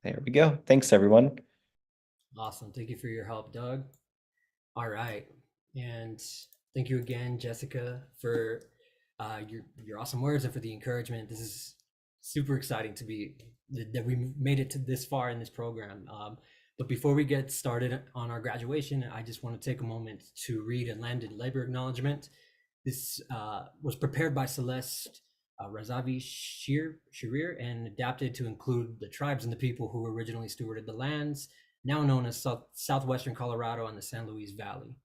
There we go. Thanks, everyone. Awesome. Thank you for your help, Doug. All right. And thank you again, Jessica, for your awesome words and for the encouragement. This is super exciting to be that we made it to this far in this program. But before we get started on our graduation, I just want to take a moment to read a landed labor acknowledgement. This was prepared by Celeste Razavi Shirir and adapted to include the tribes and the people who originally stewarded the lands, now known as southwestern Colorado and the San Luis Valley.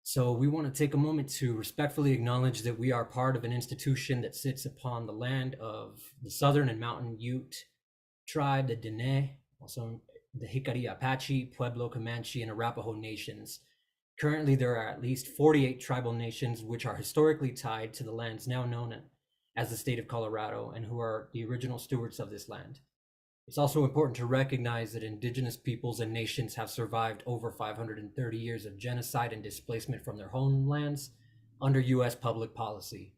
So we want to take a moment to respectfully acknowledge that we are part of an institution that sits upon the land of the Southern and Mountain Ute tribe, the Diné, also the Hickory Apache, Pueblo Comanche, and Arapaho nations. Currently, there are at least 48 tribal nations which are historically tied to the lands now known as the state of Colorado and who are the original stewards of this land. It's also important to recognize that indigenous peoples and nations have survived over 530 years of genocide and displacement from their homelands under US public policy.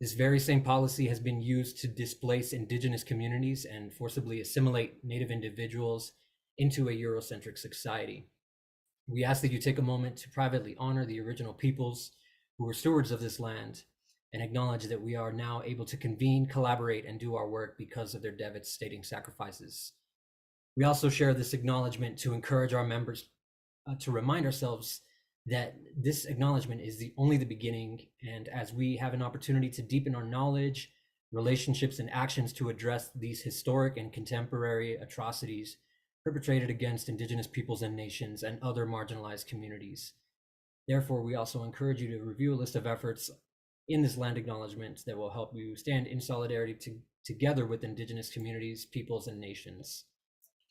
This very same policy has been used to displace indigenous communities and forcibly assimilate Native individuals into a Eurocentric society. We ask that you take a moment to privately honor the original peoples who were stewards of this land and acknowledge that we are now able to convene, collaborate, and do our work because of their devastating sacrifices. We also share this acknowledgement to encourage our members to remind ourselves that this acknowledgement is only the beginning, and as we have an opportunity to deepen our knowledge, relationships, and actions to address these historic and contemporary atrocities perpetrated against indigenous peoples and nations and other marginalized communities. Therefore, we also encourage you to review a list of efforts in this land acknowledgement that will help you stand in solidarity together with indigenous communities, peoples, and nations.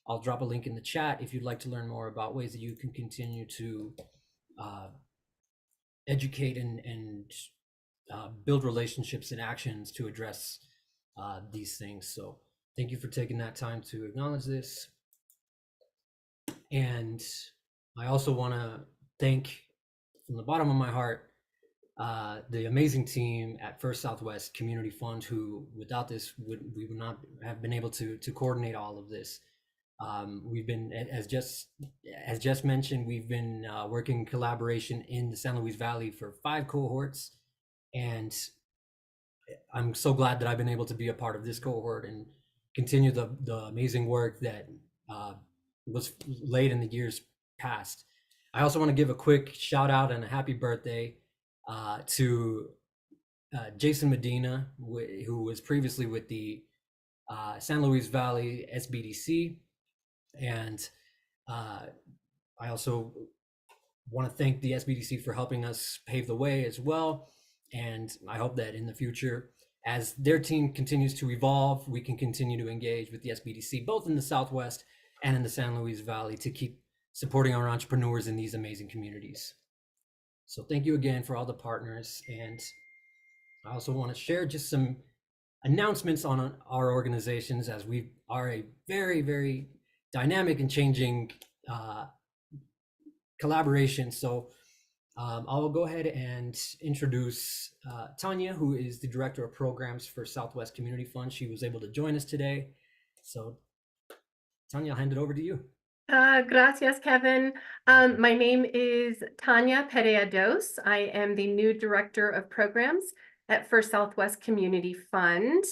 I'll drop a link in the chat if you'd like to learn more about ways that you can continue to educate and build relationships and actions to address these things. So thank you for taking that time to acknowledge this. And I also want to thank from the bottom of my heart the amazing team at First Southwest Community Fund, who without this we would not have been able to coordinate all of this. We've been, as just mentioned, we've been working in collaboration in the San Luis Valley for 5 cohorts, and I'm so glad that I've been able to be a part of this cohort and continue the amazing work that was laid in the years past. I also want to give a quick shout out and a happy birthday to Jason Medina, who was previously with the San Luis Valley SBDC. And I also want to thank the SBDC for helping us pave the way as well. And I hope that in the future, as their team continues to evolve, we can continue to engage with the SBDC, both in the Southwest and in the San Luis Valley, to keep supporting our entrepreneurs in these amazing communities. So thank you again for all the partners. And I also want to share just some announcements on our organizations, as we are a very, very dynamic and changing collaboration. So I'll go ahead and introduce Tanya, who is the Director of Programs for Southwest Community Fund. She was able to join us today. So Tanya, I'll hand it over to you. Gracias, Kevin. My name is Tanya Perea Dos. I am the new Director of Programs at First Southwest Community Fund.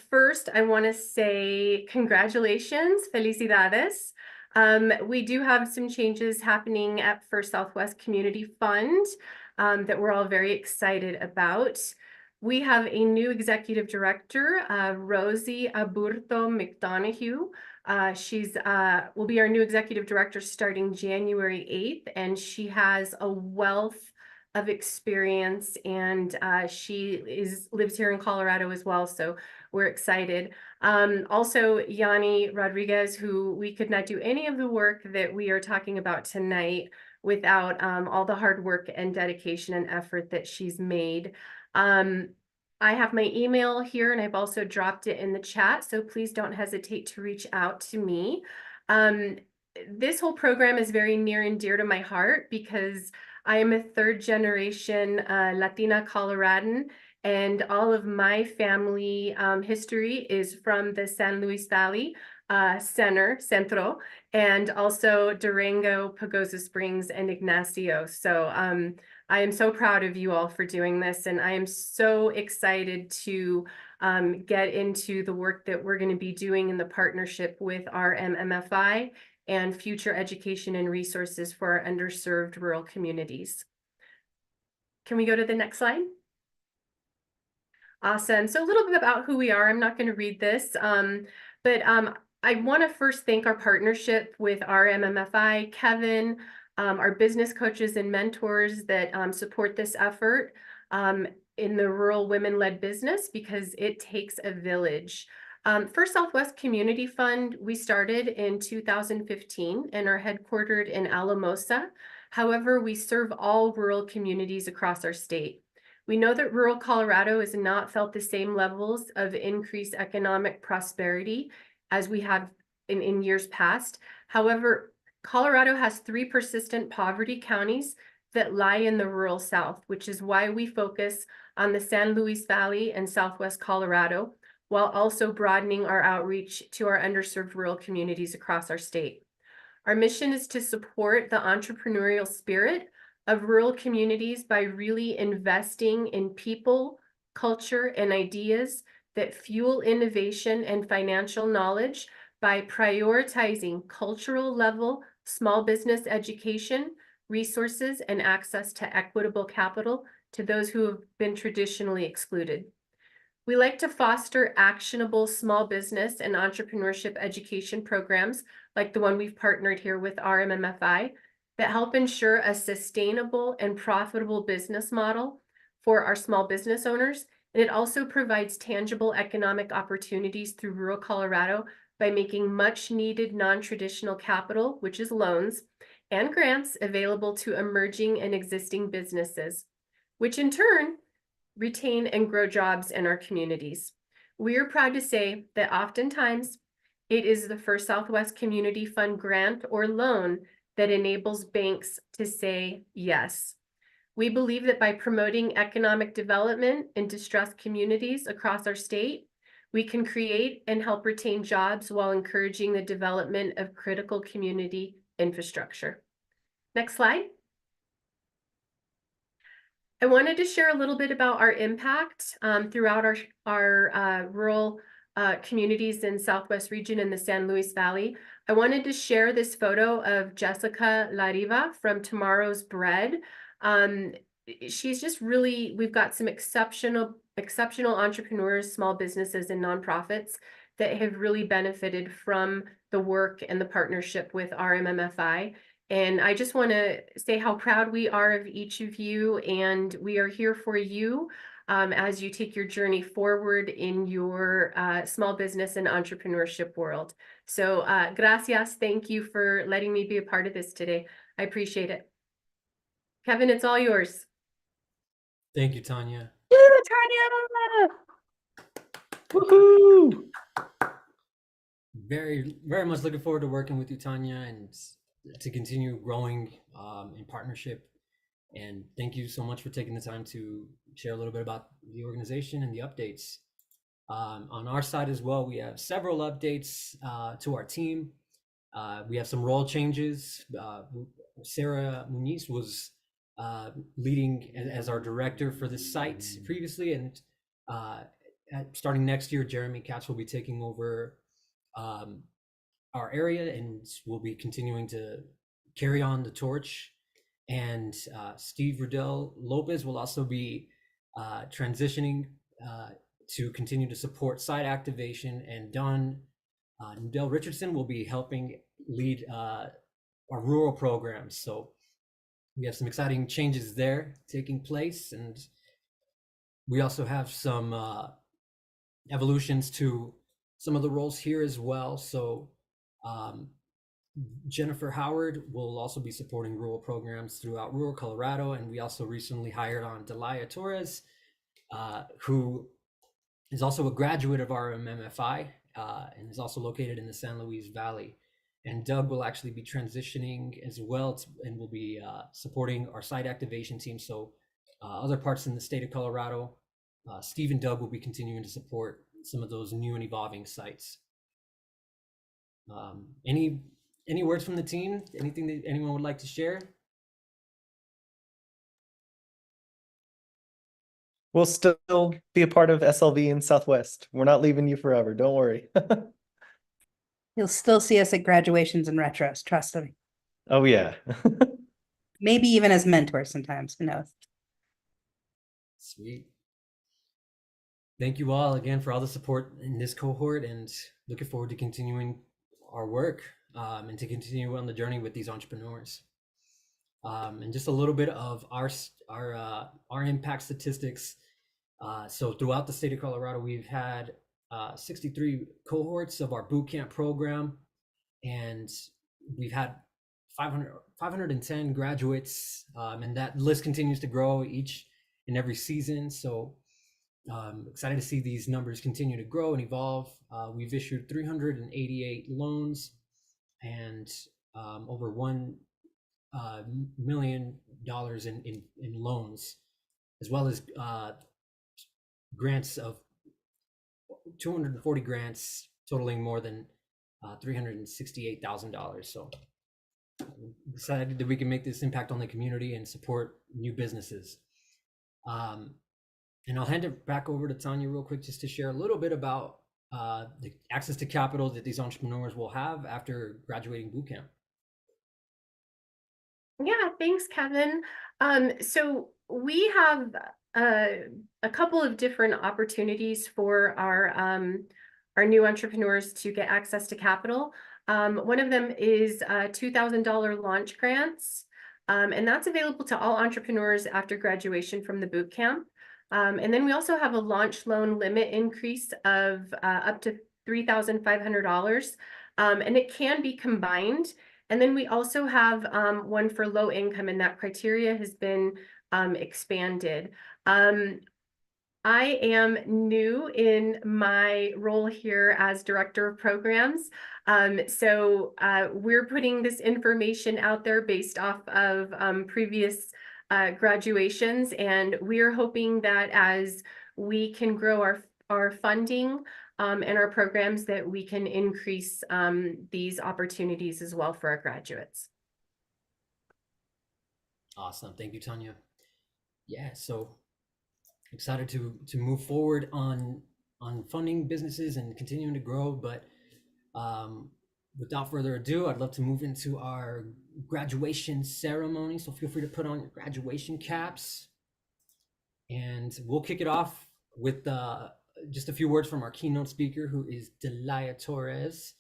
First, I want to say congratulations, felicidades. We do have some changes happening at First Southwest Community Fund that we're all very excited about. We have a new executive director, Rosie Aburto McDonough. She's will be our new executive director starting January 8th, and she has a wealth of experience, and she lives here in Colorado as well, so we're excited. Also, Yanni Rodriguez, who we could not do any of the work that we are talking about tonight without all the hard work and dedication and effort that she's made. I have my email here, and I've also dropped it in the chat, so please don't hesitate to reach out to me. This whole program is very near and dear to my heart because I am a 3rd generation Latina Coloradan, and all of my family history is from the San Luis Valley. Centro, and also Durango, Pagosa Springs, and Ignacio. So I am so proud of you all for doing this, and I am so excited to get into the work that we're going to be doing in the partnership with our MMFI and future education and resources for our underserved rural communities. Can we go to the next slide? Awesome. So a little bit about who we are. I'm not going to read this, but I want to first thank our partnership with our MMFI, Kevin, our business coaches and mentors that support this effort in the rural women-led business, because it takes a village. First Southwest Community Fund, we started in 2015 and are headquartered in Alamosa. However, we serve all rural communities across our state. We know that rural Colorado has not felt the same levels of increased economic prosperity as we have in years past. However, Colorado has 3 persistent poverty counties that lie in the rural South, which is why we focus on the San Luis Valley and Southwest Colorado, while also broadening our outreach to our underserved rural communities across our state. Our mission is to support the entrepreneurial spirit of rural communities by really investing in people, culture, and ideas that fuel innovation and financial knowledge by prioritizing cultural level small business education, resources, and access to equitable capital to those who have been traditionally excluded. We like to foster actionable small business and entrepreneurship education programs like the one we've partnered here with RMMFI that help ensure a sustainable and profitable business model for our small business owners. And it also provides tangible economic opportunities through rural Colorado by making much needed non-traditional capital, which is loans, and grants available to emerging and existing businesses, which in turn retain and grow jobs in our communities. We are proud to say that oftentimes it is the First Southwest Community Fund grant or loan that enables banks to say yes. We believe that by promoting economic development in distressed communities across our state, we can create and help retain jobs while encouraging the development of critical community infrastructure. Next slide. I wanted to share a little bit about our impact throughout our rural communities in Southwest region in the San Luis Valley. I wanted to share this photo of Jessica Lariva from Tomorrow's Bread. She's just really, we've got some exceptional entrepreneurs, small businesses, and nonprofits that have really benefited from the work and the partnership with RMMFI. And I just want to say how proud we are of each of you, and we are here for you as you take your journey forward in your small business and entrepreneurship world. So gracias, thank you for letting me be a part of this today. I appreciate it. Kevin, it's all yours. Thank you, Tanya. Yeah, Tanya! Woohoo! Very, very much looking forward to working with you, Tanya, and to continue growing in partnership. And thank you so much for taking the time to share a little bit about the organization and the updates. On our side as well, we have several updates to our team. We have some role changes. Sarah Muniz was leading as our director for this site previously, and starting next year, Jeremy Katz will be taking over our area, and we'll be continuing to carry on the torch. And Steve Riddell Lopez will also be transitioning to continue to support site activation, and Don Nudell Richardson will be helping lead our rural programs. So we have some exciting changes there taking place, and we also have some evolutions to some of the roles here as well. So Jennifer Howard will also be supporting rural programs throughout rural Colorado, and we also recently hired on Delia Torres, who is also a graduate of our MMFI and is also located in the San Luis Valley. And Doug will actually be transitioning as well, and will be supporting our site activation team. So other parts in the state of Colorado, Steve and Doug will be continuing to support some of those new and evolving sites. Any words from the team? Anything that anyone would like to share? We'll still be a part of SLV in Southwest. We're not leaving you forever. Don't worry. You'll still see us at graduations and retros, trust me. Oh, yeah. Maybe even as mentors sometimes, who knows? Sweet. Thank you all again for all the support in this cohort, and looking forward to continuing our work and to continue on the journey with these entrepreneurs. And just a little bit of our impact statistics. So throughout the state of Colorado, we've had 63 cohorts of our boot camp program, and we've had 510 graduates, and that list continues to grow each and every season. So excited to see these numbers continue to grow and evolve. We've issued 388 loans and over $1 million in loans, as well as grants of 240 grants totaling more than $368,000. So excited that we can make this impact on the community and support new businesses. And I'll hand it back over to Tanya real quick just to share a little bit about the access to capital that these entrepreneurs will have after graduating boot camp. Yeah, thanks, Kevin. So we have a couple of different opportunities for our new entrepreneurs to get access to capital. One of them is $2,000 launch grants, and that's available to all entrepreneurs after graduation from the boot camp. And then we also have a launch loan limit increase of up to $3,500, and it can be combined. And then we also have one for low income, and that criteria has been expanded. I am new in my role here as Director of Programs. So we're putting this information out there based off of previous graduations, and we're hoping that as we can grow our funding and our programs, that we can increase these opportunities as well for our graduates. Awesome. Thank you, Tanya. Yeah, so excited to move forward on funding businesses and continuing to grow. But without further ado, I'd love to move into our graduation ceremony. So feel free to put on your graduation caps. And we'll kick it off with just a few words from our keynote speaker, who is Delia Torres.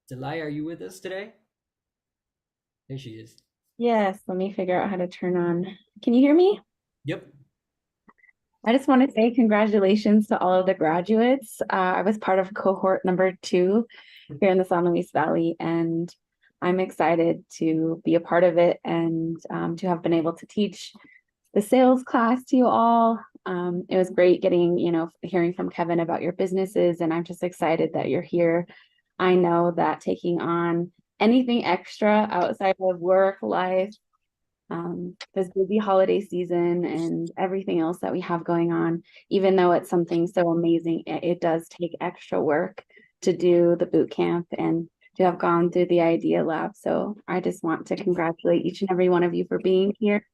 Delia, are you with us today? There she is. Yes, let me figure out how to turn on. Can you hear me? Yep. I just want to say congratulations to all of the graduates. I was part of cohort number 2 here in the San Luis Valley, and I'm excited to be a part of it and to have been able to teach the sales class to you all. It was great getting, hearing from Kevin about your businesses, and I'm just excited that you're here. I know that taking on anything extra outside of work, life, this busy holiday season and everything else that we have going on, even though it's something so amazing, it does take extra work to do the boot camp and to have gone through the Idea Lab. So I just want to congratulate each and every one of you for being here.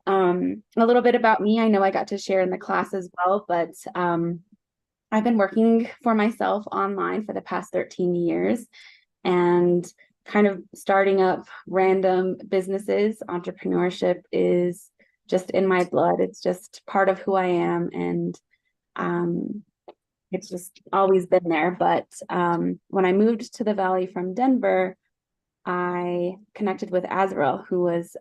A little bit about me. I know I got to share in the class as well, but I've been working for myself online for the past 13 years and kind of starting up random businesses. Entrepreneurship is just in my blood. It's just part of who I am, and it's just always been there. But when I moved to the Valley from Denver, I connected with Azrael, who was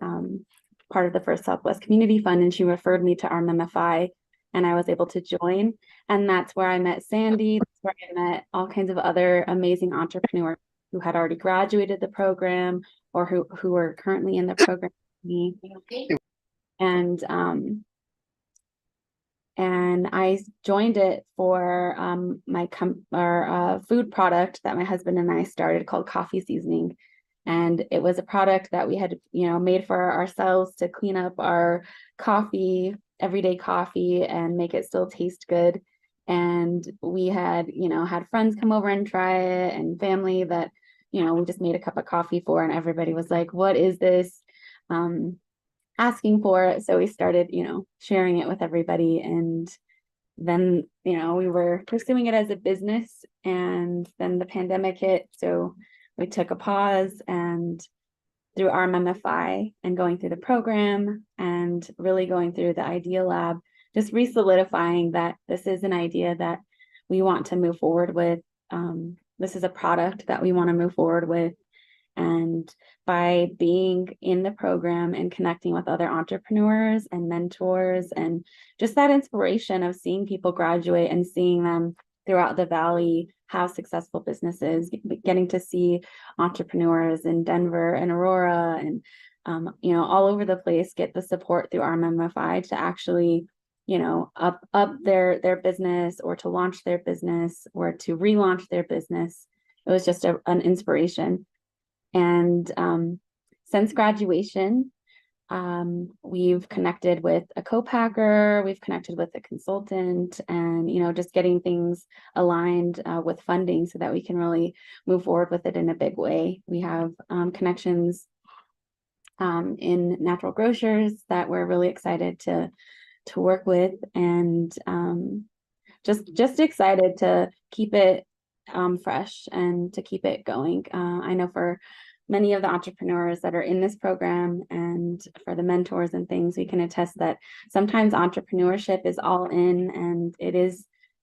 part of the First Southwest Community Fund, and she referred me to RMMFI, and I was able to join. And that's where I met Sandy. That's where I met all kinds of other amazing entrepreneurs who had already graduated the program or who were currently in the program with me. And I joined it for my food product that my husband and I started called Coffee Seasoning. And it was a product that we had, made for ourselves to clean up our coffee, everyday coffee, and make it still taste good. And we had, had friends come over and try it, and family that, we just made a cup of coffee for, and everybody was like, what is this? Asking for it. So we started, sharing it with everybody. And then, we were pursuing it as a business, and then the pandemic hit. So we took a pause, and through RMMFI and going through the program and really going through the Idea Lab, just re-solidifying that this is an idea that we want to move forward with. This is a product that we want to move forward with. And by being in the program and connecting with other entrepreneurs and mentors, and just that inspiration of seeing people graduate and seeing them throughout the Valley have successful businesses, getting to see entrepreneurs in Denver and Aurora and all over the place get the support through RMMFI to actually up their business, or to launch their business, or to relaunch their business. It was just an inspiration. And since graduation, we've connected with a co-packer, we've connected with a consultant, and just getting things aligned with funding so that we can really move forward with it in a big way. We have connections in natural grocers that we're really excited to work with, and just excited to keep it fresh and to keep it going. I know for many of the entrepreneurs that are in this program, and for the mentors and things, we can attest that sometimes entrepreneurship is all in, and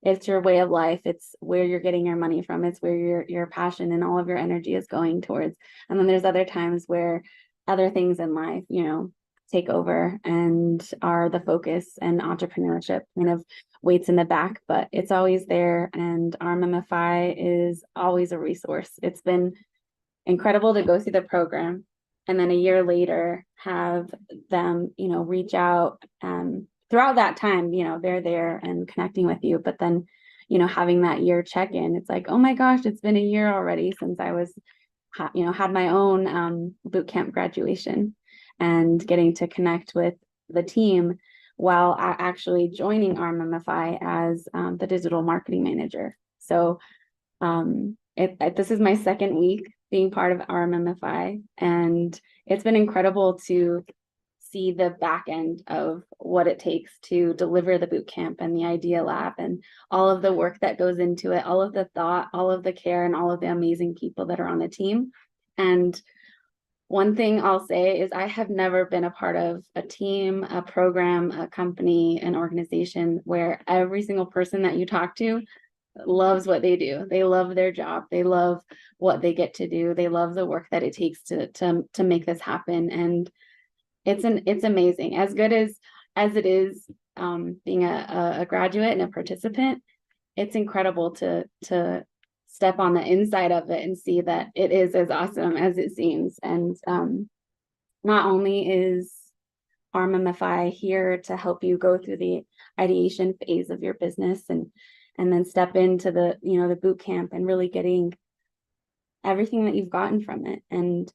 it's your way of life. It's where you're getting your money from. It's where your passion and all of your energy is going towards. And then there's other times where other things in life, take over and are the focus, and entrepreneurship kind of waits in the back, but it's always there. And RMMFI is always a resource. It's been incredible to go through the program, and then a year later have them, reach out. Throughout that time, they're there and connecting with you. But then, having that year check-in, it's like, oh my gosh, it's been a year already since I was, had my own boot camp graduation, and getting to connect with the team while actually joining RMMFI as the digital marketing manager. So this is my second week being part of RMMFI, and it's been incredible to see the back end of what it takes to deliver the boot camp and the Idea Lab, and all of the work that goes into it, all of the thought, all of the care, and all of the amazing people that are on the team. And one thing I'll say is I have never been a part of a team, a program, a company, an organization where every single person that you talk to loves what they do. They love their job. They love what they get to do. They love the work that it takes to make this happen. And it's amazing. As good as it is being a graduate and a participant, it's incredible to step on the inside of it and see that it is as awesome as it seems. And not only is RMMFI here to help you go through the ideation phase of your business, and then step into the the boot camp and really getting everything that you've gotten from it, and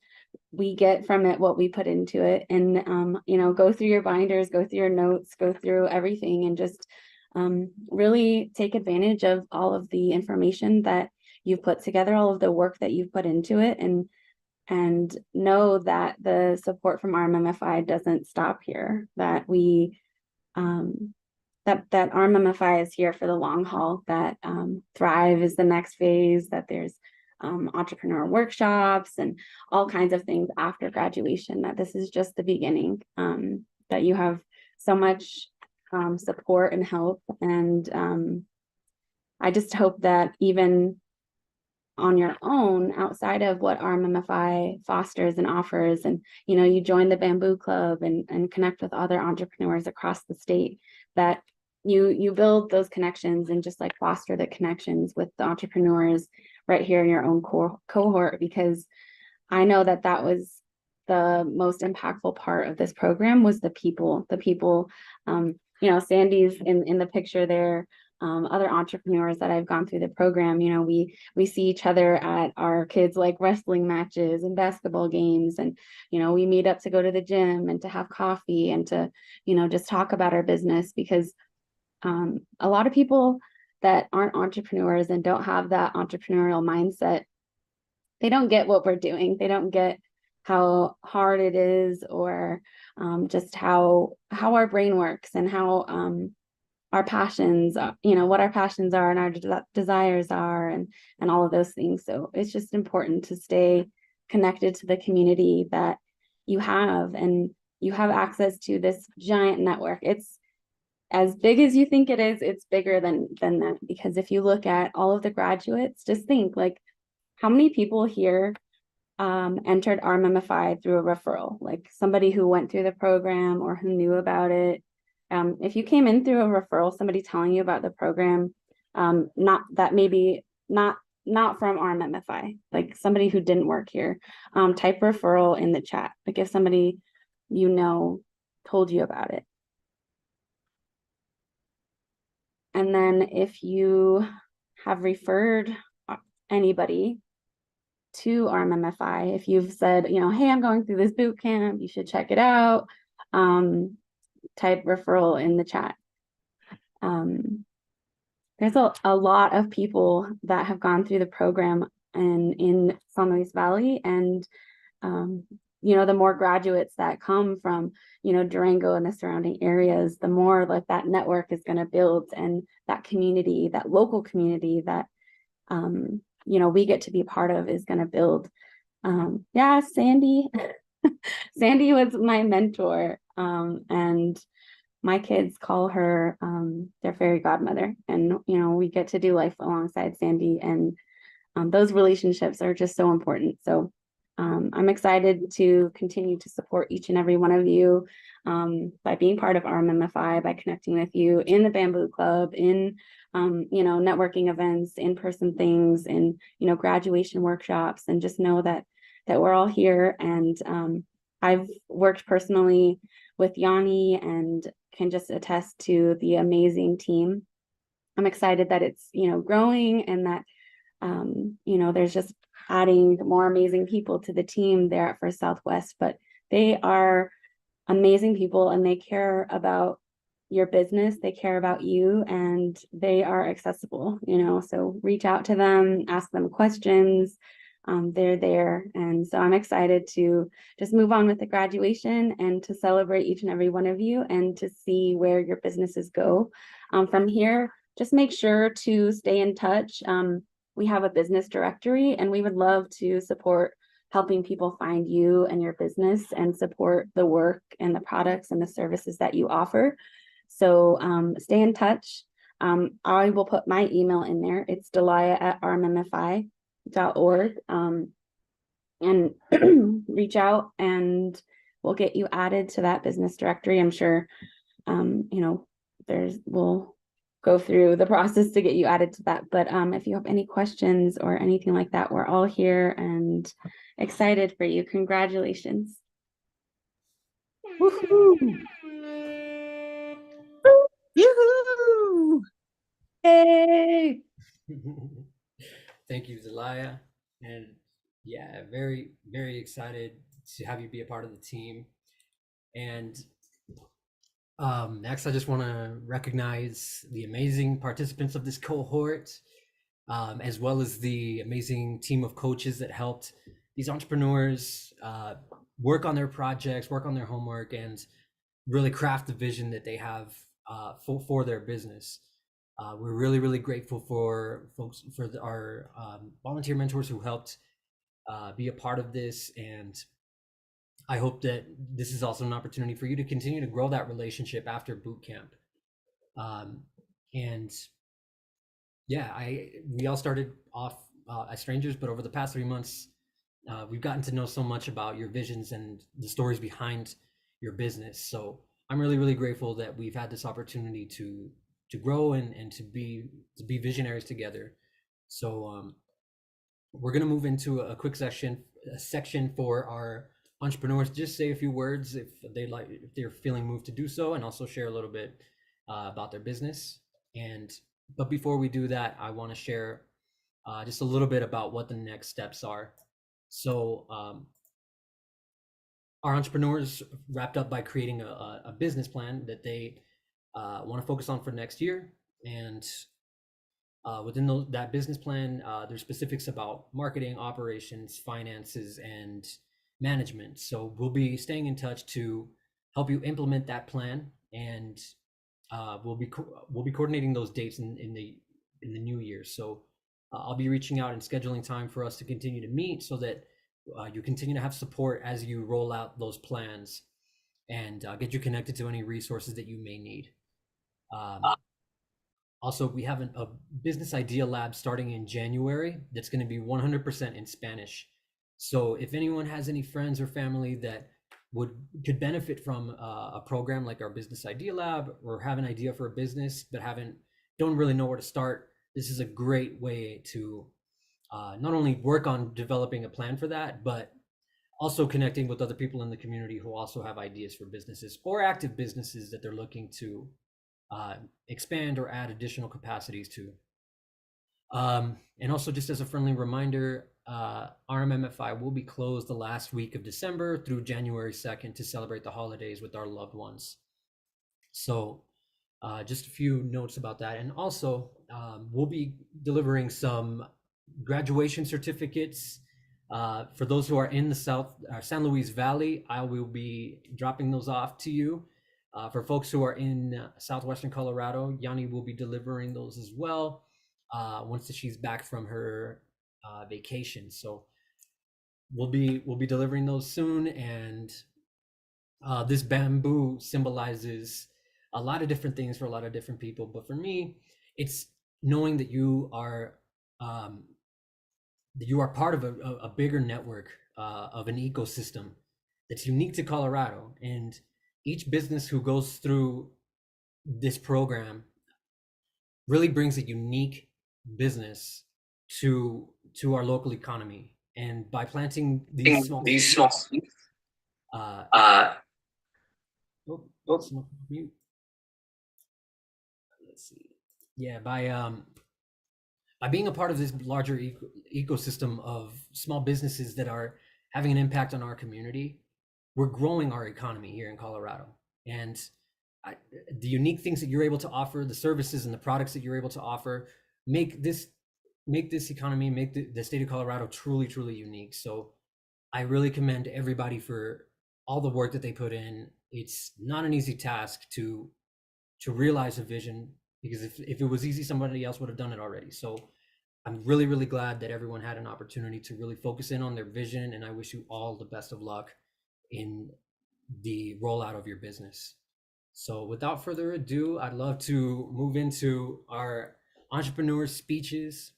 we get from it what we put into it, and go through your binders, go through your notes, go through everything, and just really take advantage of all of the information that you've put together, all of the work that you've put into it, and know that the support from RMMFI doesn't stop here, that we that RMMFI is here for the long haul, that Thrive is the next phase, that there's entrepreneur workshops and all kinds of things after graduation, that this is just the beginning, that you have so much support and help. And I just hope that even on your own, outside of what RMMFI fosters and offers, and you join the Bamboo Club and connect with other entrepreneurs across the state, that you build those connections and just like foster the connections with the entrepreneurs right here in your own cohort, because I know that was the most impactful part of this program, was the people. Sandy's in the picture there. Other entrepreneurs that I've gone through the program, we see each other at our kids' like wrestling matches and basketball games, and we meet up to go to the gym and to have coffee and to just talk about our business, because a lot of people that aren't entrepreneurs and don't have that entrepreneurial mindset, they don't get what we're doing. They don't get how hard it is, or just how our brain works, and how our passions, what our passions are and our desires are, and all of those things. So it's just important to stay connected to the community that you have, and you have access to this giant network. It's as big as you think it is. It's bigger than that, because if you look at all of the graduates, just think like how many people here entered RMMFI through a referral, like somebody who went through the program or who knew about it. If you came in through a referral, somebody telling you about the program, not that maybe not from RMMFI, like somebody who didn't work here, type referral in the chat. Like if somebody told you about it. And then if you have referred anybody to RMMFI, if you've said, hey, I'm going through this boot camp, you should check it out, type referral in the chat. There's a lot of people that have gone through the program in San Luis Valley, and the more graduates that come from Durango and the surrounding areas, the more like that network is going to build, and that community, that local community that we get to be part of, is going to build. Yeah, Sandy. Sandy was my mentor, and my kids call her their fairy godmother, and we get to do life alongside Sandy, and those relationships are just so important. So I'm excited to continue to support each and every one of you by being part of RMMFI, by connecting with you in the Bamboo Club, in networking events, in-person things, in graduation workshops, and just know that we're all here. And I've worked personally with Yanni and can just attest to the amazing team. I'm excited that it's growing, and that there's just adding more amazing people to the team there at First Southwest. But they are amazing people, and they care about your business, they care about you, and they are accessible, so reach out to them, ask them questions. They're there. And so I'm excited to just move on with the graduation, and to celebrate each and every one of you, and to see where your businesses go from here. Just make sure to stay in touch. We have a business directory, and we would love to support helping people find you and your business, and support the work and the products and the services that you offer. So stay in touch. I will put my email in there. It's delia@rmmfi.org, and reach out, and we'll get you added to that business directory. I'm sure we'll go through the process to get you added to that. But if you have any questions or anything like that, we're all here and excited for you. Congratulations. Woohoo! Yoo-hoo! Yay! Thank you, Delia. And yeah, very, very excited to have you be a part of the team. And next, I just want to recognize the amazing participants of this cohort, as well as the amazing team of coaches that helped these entrepreneurs work on their projects, work on their homework, and really craft the vision that they have for their business. We're really, really grateful for our volunteer mentors who helped be a part of this. And I hope that this is also an opportunity for you to continue to grow that relationship after boot camp. And yeah, we all started off as strangers, but over the past 3 months, we've gotten to know so much about your visions and the stories behind your business. So I'm really, really grateful that we've had this opportunity to grow and to be visionaries together. So we're gonna move into a quick section for our entrepreneurs. Just say a few words if they're feeling moved to do so, and also share a little bit about their business. But before we do that, I want to share just a little bit about what the next steps are. So our entrepreneurs wrapped up by creating a business plan that they want to focus on for next year. And Within that business plan, there's specifics about marketing, operations, finances, and management. So we'll be staying in touch to help you implement that plan, and we'll be coordinating those dates in the new year. So I'll be reaching out and scheduling time for us to continue to meet, so that you continue to have support as you roll out those plans, and get you connected to any resources that you may need. Also, we have a business idea lab starting in January that's going to be 100% in Spanish. So if anyone has any friends or family that could benefit from a program like our business idea lab, or have an idea for a business but don't really know where to start, this is a great way to not only work on developing a plan for that, but also connecting with other people in the community who also have ideas for businesses or active businesses that they're looking to expand or add additional capacities to. And also, just as a friendly reminder, RMMFI will be closed the last week of December through January 2nd to celebrate the holidays with our loved ones. So just a few notes about that. And also, we'll be delivering some graduation certificates for those who are in the San Luis Valley. I will be dropping those off to you. For folks who are in southwestern Colorado, Yanni will be delivering those as well once she's back from her vacation. So we'll be delivering those soon. And this bamboo symbolizes a lot of different things for a lot of different people. But for me, it's knowing that you are part of a bigger network of an ecosystem that's unique to Colorado. And each business who goes through this program really brings a unique business to our local economy. And by planting these small mute. Let's see. Yeah, by being a part of this larger ecosystem of small businesses that are having an impact on our community, we're growing our economy here in Colorado. And the unique things that you're able to offer, the services and the products that you're able to offer, make this economy, make the state of Colorado truly, truly unique. So I really commend everybody for all the work that they put in. It's not an easy task to realize a vision, because if it was easy, somebody else would have done it already. So I'm really, really glad that everyone had an opportunity to really focus in on their vision, and I wish you all the best of luck in the rollout of your business. So without further ado, I'd love to move into our entrepreneur speeches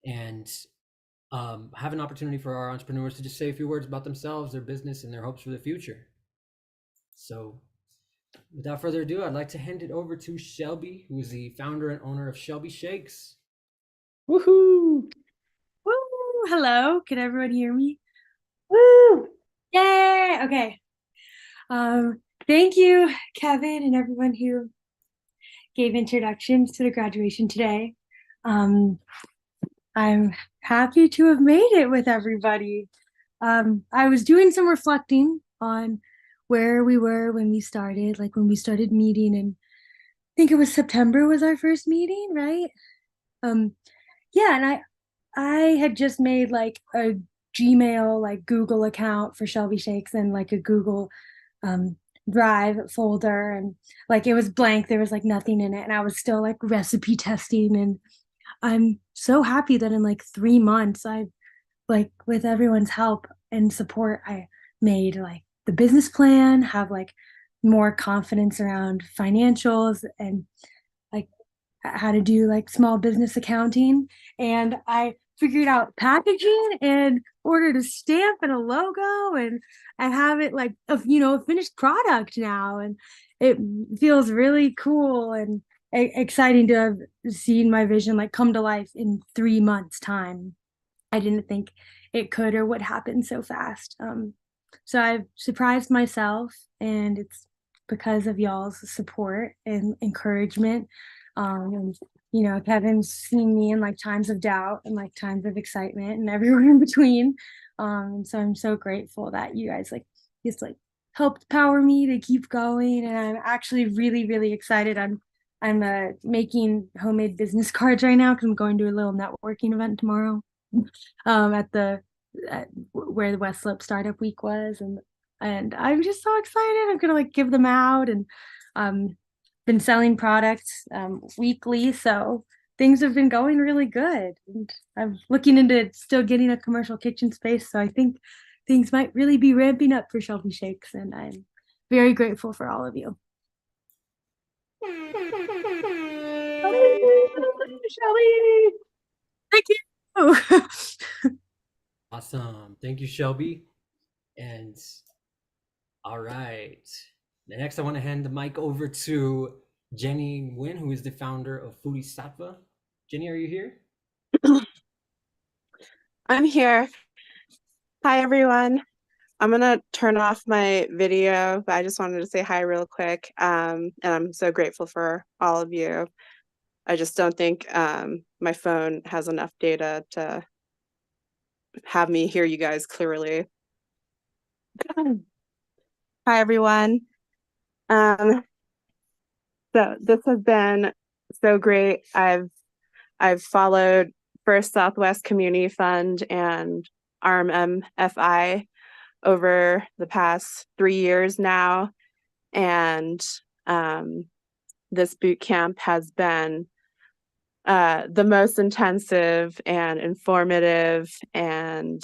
and have an opportunity for our entrepreneurs to just say a few words about themselves, their business, and their hopes for the future. So without further ado, I'd like to hand it over to Shelby, who is the founder and owner of Shelby Shakes. Woohoo! Woo! Hello, can everyone hear me? Woo! Yay! Okay. Thank you, Kevin, and everyone who gave introductions to the graduation today. I'm happy to have made it with everybody. I was doing some reflecting on where we were when we started, like when we started meeting, and I think it was September was our first meeting, right? Yeah, and I had just made like a Gmail, like Google account for Shelby Shakes, and like a Google Drive folder, and like it was blank, there was like nothing in it, and I was still like recipe testing. And I'm so happy that in like 3 months, I like with everyone's help and support, I made like the business plan, have like more confidence around financials, and like how to do like small business accounting. And I figured out packaging and ordered a stamp and a logo, and I have it like a finished product now, and it feels really cool and exciting to have seen my vision like come to life in 3 months time. I didn't think it could or would happen so fast. So I've surprised myself, and it's because of y'all's support and encouragement. And Kevin's seen me in like times of doubt and like times of excitement and everywhere in between. So I'm so grateful that you guys just helped power me to keep going. And I'm actually really, really excited. I'm making homemade business cards right now because I'm going to a little networking event tomorrow at where the West Slope Startup Week was, and I'm just so excited. I'm gonna like give them out, and been selling products weekly, so things have been going really good. And I'm looking into still getting a commercial kitchen space, so I think things might really be ramping up for Shelby Shakes, and I'm very grateful for all of you. Shelby, thank you. Awesome. Thank you, Shelby. And all right. Next, I want to hand the mic over to Jenny Nguyen, who is the founder of Foodie Sattva. Jenny, are you here? I'm here. Hi, everyone. I'm gonna turn off my video, but I just wanted to say hi real quick. And I'm so grateful for all of you. I just don't think my phone has enough data to have me hear you guys clearly. Hi, everyone. So this has been so great. I've followed First Southwest Community Fund and ARM-MFI over the past 3 years now, and this boot camp has been the most intensive and informative and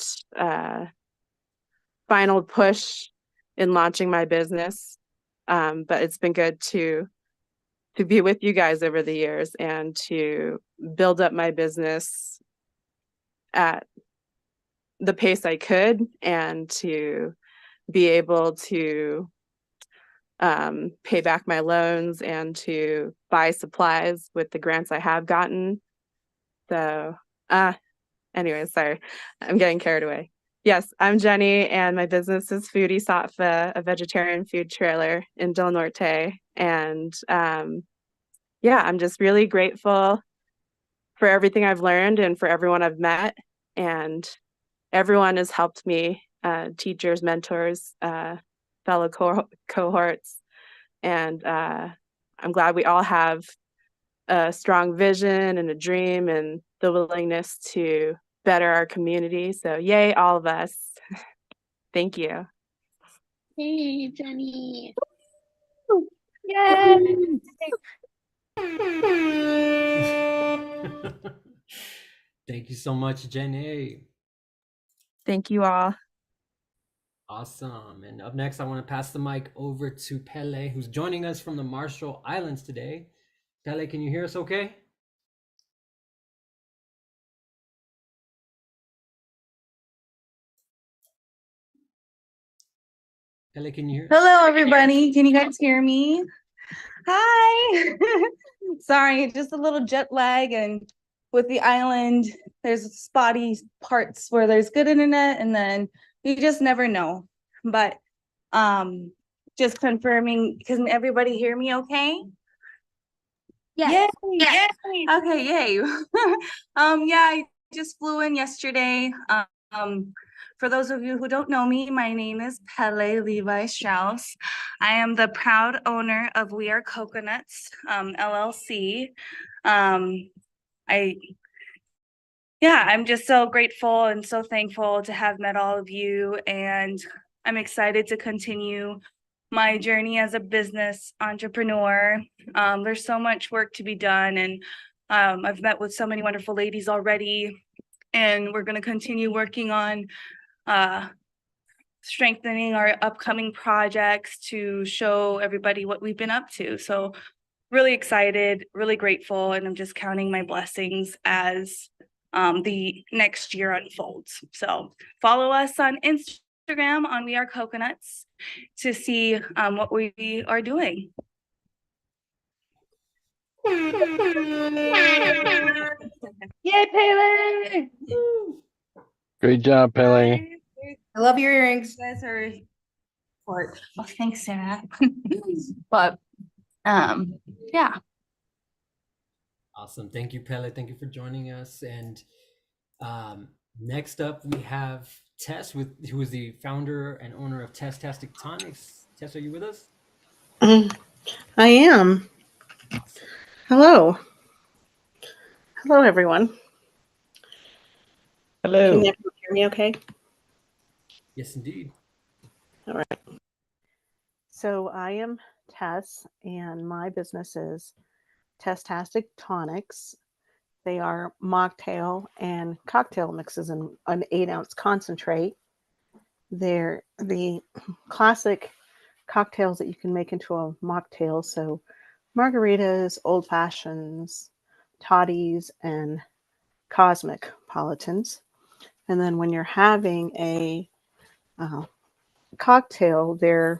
final push in launching my business. But it's been good to be with you guys over the years and to build up my business at the pace I could, and to be able to pay back my loans and to buy supplies with the grants I have gotten. So anyways, sorry, I'm getting carried away. Yes, I'm Jenny, and my business is Foodie Sattva, a vegetarian food trailer in Del Norte. And yeah, I'm just really grateful for everything I've learned and for everyone I've met. And everyone has helped me, teachers, mentors, fellow cohorts. And I'm glad we all have a strong vision and a dream and the willingness to better our community. So yay, all of us. Thank you. Hey, Jenny. Yay! Thank you so much, Jenny. Thank you all. Awesome. And up next, I want to pass the mic over to Pele, who's joining us from the Marshall Islands today. Pele, can you hear us okay? Pele, can you hear us? Hello, everybody. Can you guys hear me? Hi. Sorry, just a little jet lag, and with the island, there's spotty parts where there's good internet, and then you just never know. But just confirming, can everybody hear me okay? Yes. Yay. Yay. Okay, yay. Yeah, I just flew in yesterday. For those of you who don't know me, my name is Pele Levi Strauss. I am the proud owner of We Are Coconuts, LLC. I'm just so grateful and so thankful to have met all of you, and I'm excited to continue my journey as a business entrepreneur. There's so much work to be done, and I've met with so many wonderful ladies already, and we're going to continue working on strengthening our upcoming projects to show everybody what we've been up to. So really excited, really grateful, and I'm just counting my blessings as the next year unfolds. So follow us on Instagram on We Are Coconuts to see what we are doing. Yay, Pele! Great job, Pele. I love your earrings. You guys are support. Oh, thanks, Sarah. But yeah. Awesome. Thank you, Pele. Thank you for joining us. And next up, we have Tess, who is the founder and owner of Tess-tastic Tonics. Tess, are you with us? I am. Awesome. Hello. Hello, everyone. Can Hello. everyone hear me okay? Yes, indeed. All right. So I am Tess, and my business is Testastic Tonics. They are mocktail and cocktail mixes in an 8-ounce concentrate. They're the classic cocktails that you can make into a mocktail. So margaritas, old fashions, toddies, and cosmopolitans. And then when you're having a cocktail, the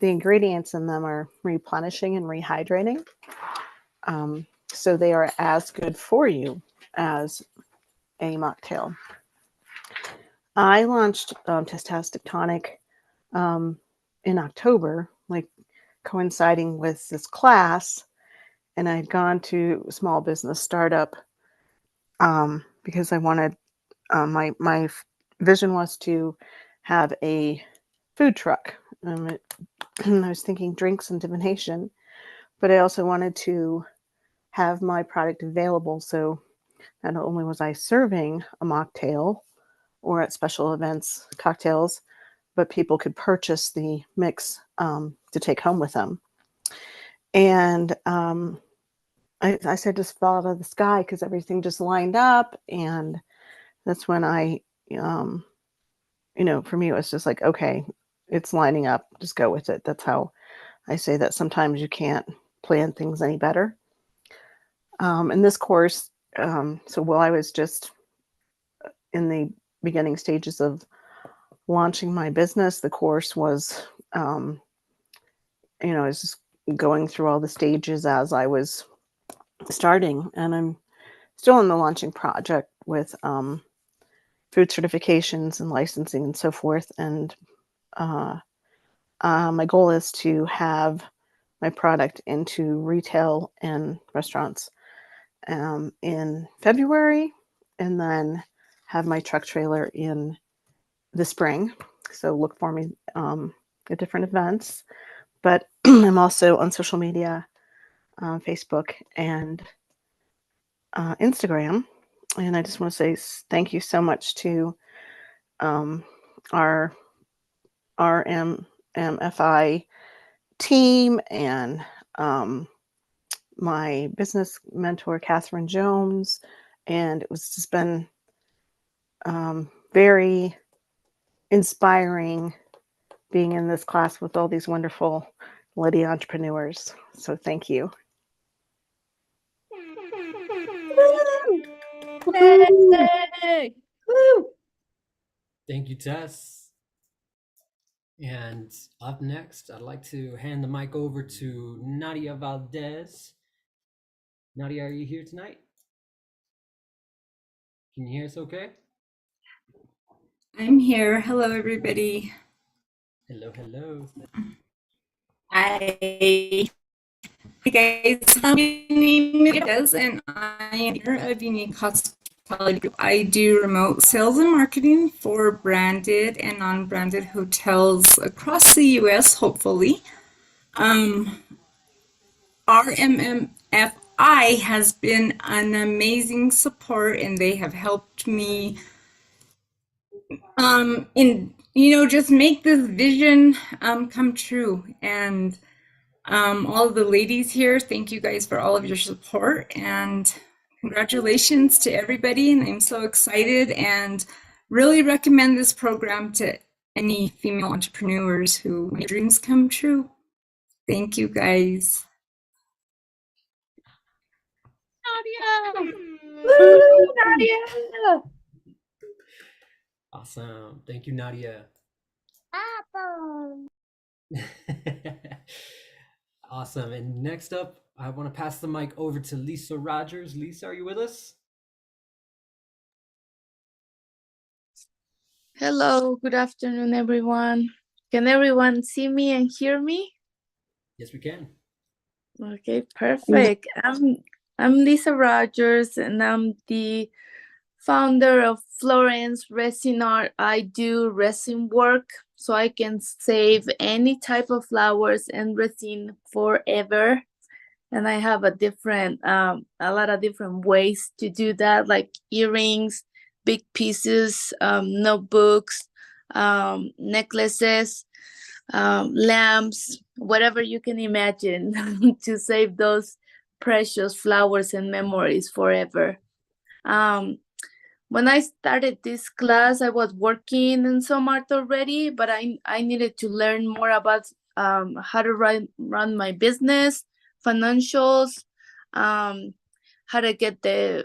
ingredients in them are replenishing and rehydrating. So they are as good for you as a mocktail. I launched Testastic Tonic in October, like coinciding with this class, and I had gone to small business startup because I wanted my vision was to have a food truck. I was thinking drinks and divination, but I also wanted to have my product available. So not only was I serving a mocktail or at special events cocktails, but people could purchase the mix to take home with them. And I said just fell out of the sky because everything just lined up. And that's when for me, it was just like, okay, it's lining up. Just go with it. That's how I say that sometimes you can't plan things any better. In this course, so while I was just in the beginning stages of launching my business, the course was, I was just going through all the stages as I was starting, and I'm still in the launching project with food certifications and licensing and so forth. And my goal is to have my product into retail and restaurants in February, and then have my truck trailer in the spring. So look for me at different events. But I'm also on social media, Facebook and Instagram. And I just want to say thank you so much to our RMFI team and my business mentor, Catherine Jones. And it was just been very inspiring being in this class with all these wonderful lady entrepreneurs. So thank you. Yay! Woo! Thank you, Tess. And up next, I'd like to hand the mic over to Nadia Valdez. Nadia, are you here tonight? Can you hear us okay? I'm here. Hello, everybody. Hello, hello. Hi. Hey guys, my name is Des, and I am here of Unique Hospitality Group. I do remote sales and marketing for branded and non-branded hotels across the U.S., hopefully. RMMFI has been an amazing support, and they have helped me just make this vision come true. And all of the ladies here, thank you guys for all of your support, and congratulations to everybody. And I'm so excited and really recommend this program to any female entrepreneurs who make dreams come true. Thank you guys. Nadia! Woo, Nadia! Awesome. Thank you, Nadia. Awesome. And next up, I want to pass the mic over to Lisa Rogers. Lisa, are you with us? Hello, good afternoon, everyone. Can everyone see me and hear me? Yes, we can. Okay, perfect. I'm Lisa Rogers, and I'm the founder of Florence Resin Art. I do resin work, so I can save any type of flowers and resin forever. and I have a lot of different ways to do that, like earrings, big pieces, notebooks, necklaces, lamps, whatever you can imagine to save those precious flowers and memories forever. When I started this class, I was working in some art already, but I needed to learn more about how to run my business, financials, how to get the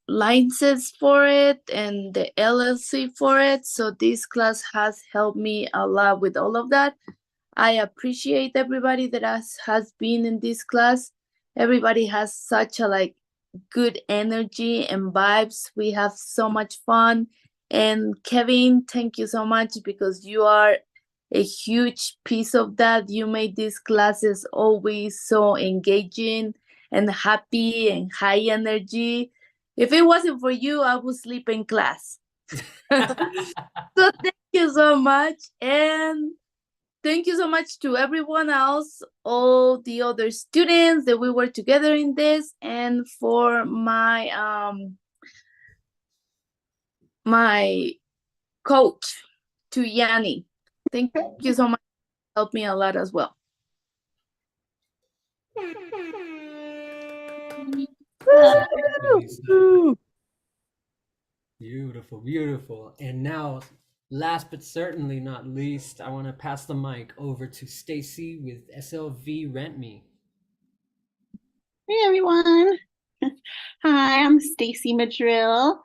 license for it and the LLC for it. So this class has helped me a lot with all of that. I appreciate everybody that has been in this class. Everybody has such a good energy and vibes. We have so much fun. And Kevin, thank you so much because you are a huge piece of that. You made these classes always so engaging and happy and high energy. If it wasn't for you, I would sleep in class. So thank you so much. And thank you so much to everyone else, all the other students that we were together in this, and for my coach, to Yanni. Thank you so much. Helped me a lot as well. Beautiful, beautiful. And now, last but certainly not least, I want to pass the mic over to Stacy with SLV Rent Me. Hey everyone. Hi, I'm Stacy Madrill,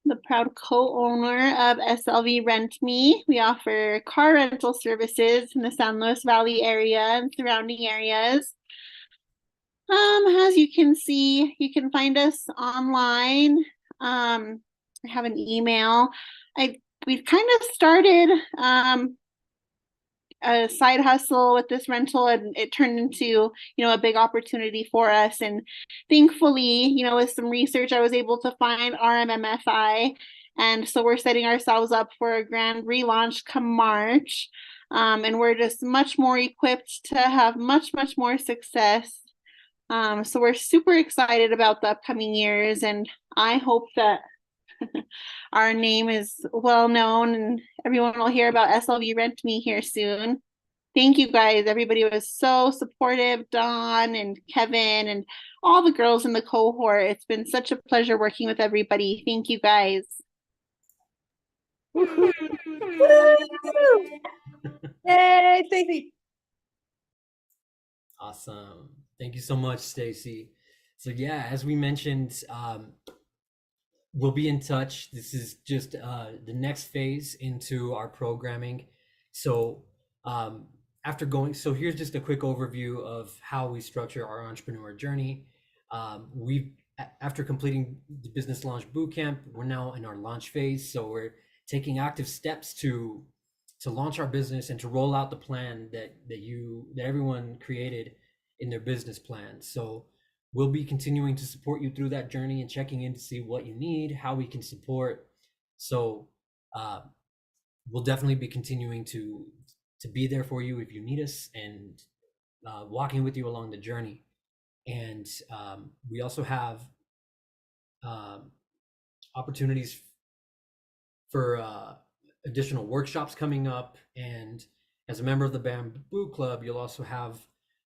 the proud co-owner of SLV Rent Me. We offer car rental services in the San Luis Valley area and surrounding areas. As you can see, you can find us online. I have an email. We've kind of started a side hustle with this rental, and it turned into a big opportunity for us. And thankfully, with some research, I was able to find RMMFI, and so we're setting ourselves up for a grand relaunch come March, and we're just much more equipped to have much more success. So we're super excited about the upcoming years, and I hope that our name is well known and everyone will hear about SLV Rent Me here soon. Thank you guys. Everybody was so supportive. Dawn and Kevin and all the girls in the cohort. It's been such a pleasure working with everybody. Thank you guys. Yay, Stacy. Awesome. Thank you so much, Stacy. So yeah, as we mentioned, we'll be in touch. This is just the next phase into our programming. So here's just a quick overview of how we structure our entrepreneur journey. After completing the business launch bootcamp, we're now in our launch phase. So we're taking active steps to launch our business and to roll out the plan that everyone created in their business plan. So we'll be continuing to support you through that journey and checking in to see what you need, how we can support. So we'll definitely be continuing to be there for you if you need us, and walking with you along the journey. And we also have opportunities for additional workshops coming up. And as a member of the Bamboo Club, you'll also have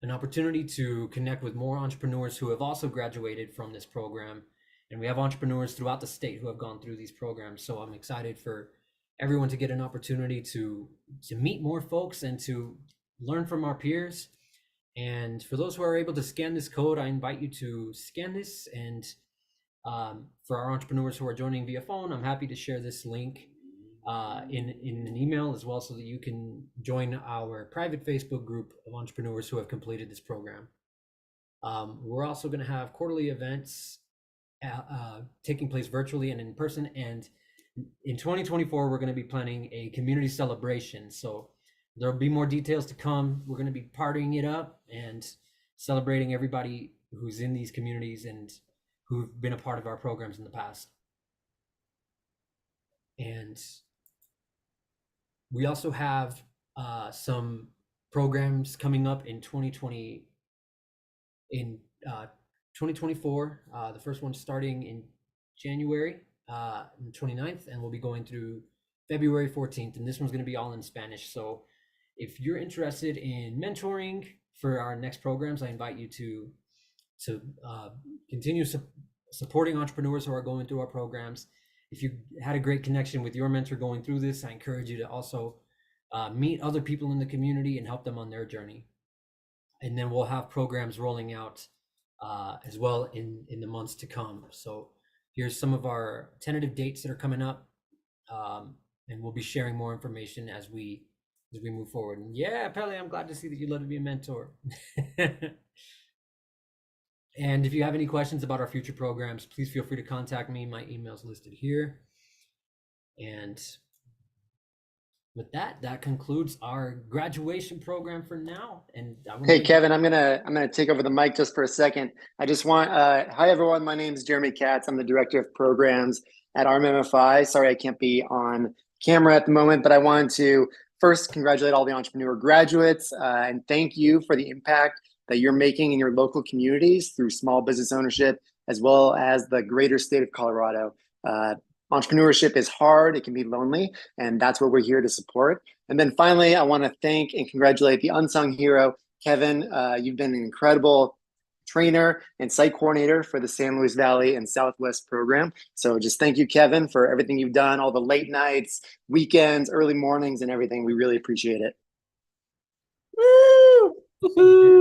an opportunity to connect with more entrepreneurs who have also graduated from this program. And we have entrepreneurs throughout the state who have gone through these programs. So I'm excited for everyone to get an opportunity to meet more folks and to learn from our peers. And for those who are able to scan this code, I invite you to scan this. And for our entrepreneurs who are joining via phone, I'm happy to share this link in an email as well, so that you can join our private Facebook group of entrepreneurs who have completed this program. We're also going to have quarterly events taking place virtually and in person. And in 2024, we're going to be planning a community celebration. So there'll be more details to come. We're going to be partying it up and celebrating everybody who's in these communities and who've been a part of our programs in the past. And we also have some programs coming up in 2020, in 2024. The first one starting in January 29th, and we'll be going through February 14th. And this one's going to be all in Spanish. So if you're interested in mentoring for our next programs, I invite you to continue supporting entrepreneurs who are going through our programs. If you had a great connection with your mentor going through this, I encourage you to also meet other people in the community and help them on their journey. And then we'll have programs rolling out as well in the months to come. So here's some of our tentative dates that are coming up, and we'll be sharing more information as we move forward. And yeah, Pele, I'm glad to see that you'd love to be a mentor. And if you have any questions about our future programs, please feel free to contact me. My email's listed here. And with that, that concludes our graduation program for now. And hey, Kevin, I'm gonna take over the mic just for a second. I just want hi everyone. My name is Jeremy Katz. I'm the director of programs at RMMFI. Sorry, I can't be on camera at the moment, but I wanted to first congratulate all the entrepreneur graduates and thank you for the impact that you're making in your local communities through small business ownership, as well as the greater state of Colorado. Entrepreneurship is hard, it can be lonely, and that's what we're here to support. And then finally, I want to thank and congratulate the unsung hero, Kevin. You've been an incredible trainer and site coordinator for the San Luis Valley and Southwest program. So just thank you, Kevin, for everything you've done, all the late nights, weekends, early mornings, and everything. We really appreciate it. Woo!